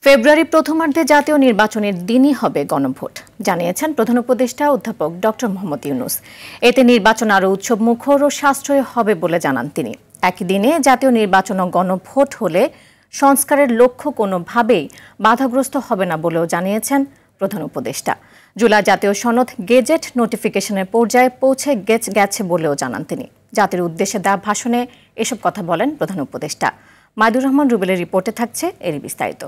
ফেব্রুয়ারি প্রথমার্ধে জাতীয় নির্বাচনের দিনই হবে গণভোট জানিয়েছেন প্রধান উপদেষ্টা অধ্যাপক ডক্টর মোহাম্মদ ইউনূস। এতে নির্বাচন আরও উৎসবমুখর ও সাশ্রয়ী হবে বলে জানান তিনি। একই দিনে জাতীয় নির্বাচন ও গণভোট হলে সংস্কারের লক্ষ্য কোনোভাবেই বাধাগ্রস্ত হবে না বলেও জানিয়েছেন প্রধান উপদেষ্টা। জুলাই জাতীয় সনদ গেজেট নোটিফিকেশনের পর্যায়ে পৌঁছে গেছে বলেও জানান তিনি। জাতির উদ্দেশ্যে দেওয়া ভাষণে এসব কথা বলেন প্রধান উপদেষ্টা। মাইদুর রহমান রুবেলের রিপোর্টে থাকছে এরই বিস্তারিত।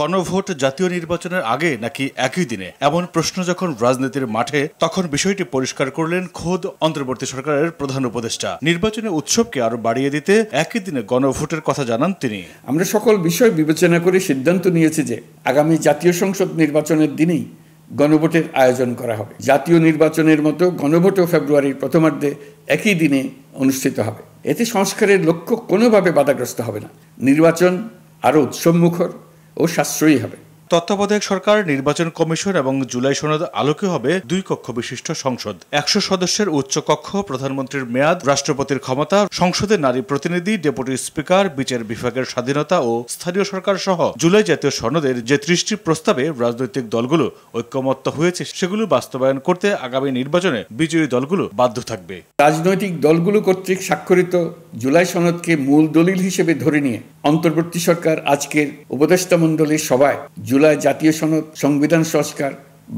গণভোট জাতীয় নির্বাচনের আগে নাকি একই দিনে, এমন প্রশ্ন যখন রাজনীতির মাঠে, তখন বিষয়টি পরিষ্কার করলেন খোদ অন্তর্বর্তী সরকারের প্রধান উপদেষ্টা। নির্বাচনের উৎসবকে আরো বাড়িয়ে দিতে একই দিনে গণভোটের কথা জানান তিনি। আমরা সকল বিষয় বিবেচনা করে সিদ্ধান্ত নিয়েছি যে আগামী জাতীয় সংসদ নির্বাচনের দিনেই গণভোটের আয়োজন করা হবে। জাতীয় নির্বাচনের মতো ভোটও ফেব্রুয়ারির প্রথমার্ধে একই দিনে অনুষ্ঠিত হবে। এতে সংস্কারের লক্ষ্য কোনোভাবে বাধাগ্রস্ত হবে না। নির্বাচন আরও উৎসবমুখর ও সাশ্রয়ী হবে। তত্ত্বাবধায়ক সরকার, নির্বাচন কমিশন এবং জুলাই সনদ আলোকে হবে 2 কক্ষ বিশিষ্ট সংসদ। 100 সদস্যের উচ্চ কক্ষ, প্রধানমন্ত্রীর মেয়াদ, রাষ্ট্রপতির ক্ষমতা, সংসদে নারী প্রতিনিধি, ডেপুটি স্পিকার, বিচার বিভাগের স্বাধীনতা ও স্থানীয় সরকার সহ জুলাই জাতীয় সনদের যে 30টি প্রস্তাবে রাজনৈতিক দলগুলো ঐক্যমত্য হয়েছে সেগুলো বাস্তবায়ন করতে আগামী নির্বাচনে বিজয়ী দলগুলো বাধ্য থাকবে। রাজনৈতিক দলগুলো কর্তৃক স্বাক্ষরিত জুলাই সনদকে মূল দলিল হিসেবে ধরে নিয়ে অন্তর্বর্তী সরকার আজকের উপদেষ্টা মণ্ডলীর সভায় জুলাই জাতীয় সনদ সংবিধান সংস্কার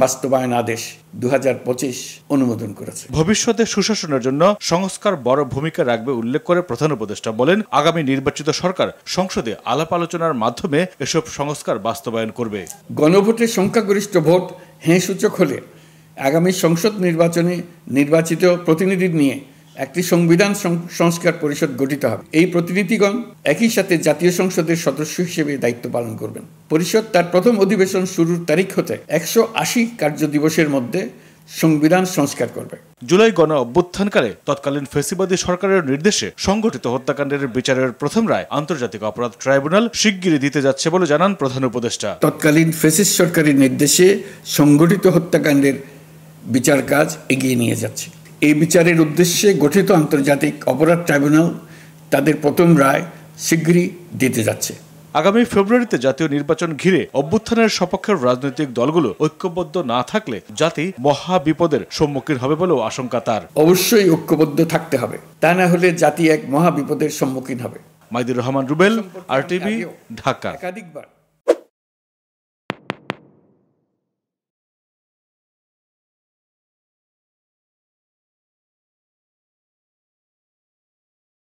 বাস্তবায়ন আদেশ 2025 অনুমোদন করেছে। ভবিষ্যতে সুশাসনের জন্য সংস্কার বড় ভূমিকা রাখবে উল্লেখ করে প্রধান উপদেষ্টা বলেন, আগামী নির্বাচিত সরকার সংসদে আলাপ আলোচনার মাধ্যমে এসব সংস্কার বাস্তবায়ন করবে। গণভোটের সংখ্যাগরিষ্ঠ ভোট হ্যাঁ সূচক হলে আগামী সংসদ নির্বাচনে নির্বাচিত প্রতিনিধি নিয়ে একটি সংবিধান সংস্কার পরিষদ গঠিত হবে। এই প্রতিনিধিগণ একই সাথে জাতীয় সংসদের সদস্য হিসেবে দায়িত্ব পালন করবেন। পরিষদ তার প্রথম অধিবেশন শুরুর তারিখ হতে 180 কার্যদিবসের মধ্যে সংবিধান সংস্কার করবে। জুলাই গণ অভ্যুত্থানকালে তৎকালীন ফ্যাসিবাদী সরকারের নির্দেশে সংগঠিত হত্যাকাণ্ডের বিচারের প্রথম রায় আন্তর্জাতিক অপরাধ ট্রাইব্যুনাল শিগগিরই দিতে যাচ্ছে বলে জানান প্রধান উপদেষ্টা। তৎকালীন ফ্যাসিস্ট সরকারের নির্দেশে সংগঠিত হত্যাকাণ্ডের বিচার কাজ এগিয়ে নিয়ে যাচ্ছে। এই বিচারের উদ্দেশ্যে গঠিত আন্তর্জাতিক অপরাধ ট্রাইব্যুনাল তাদের প্রথম রায় শিগগিরই দিতে যাচ্ছে। আগামী ফেব্রুয়ারিতে জাতীয় নির্বাচন ঘিরে অভ্যুত্থানের সপক্ষের রাজনৈতিক দলগুলো ঐক্যবদ্ধ না থাকলে জাতি মহা বিপদের সম্মুখীন হবে বলেও আশঙ্কা তার। অবশ্যই ঐক্যবদ্ধ থাকতে হবে, তা না হলে জাতি এক মহা বিপদের সম্মুখীন হবে। মাইদুর রহমান রুবেল, RTV, ঢাকা। একাধিকবার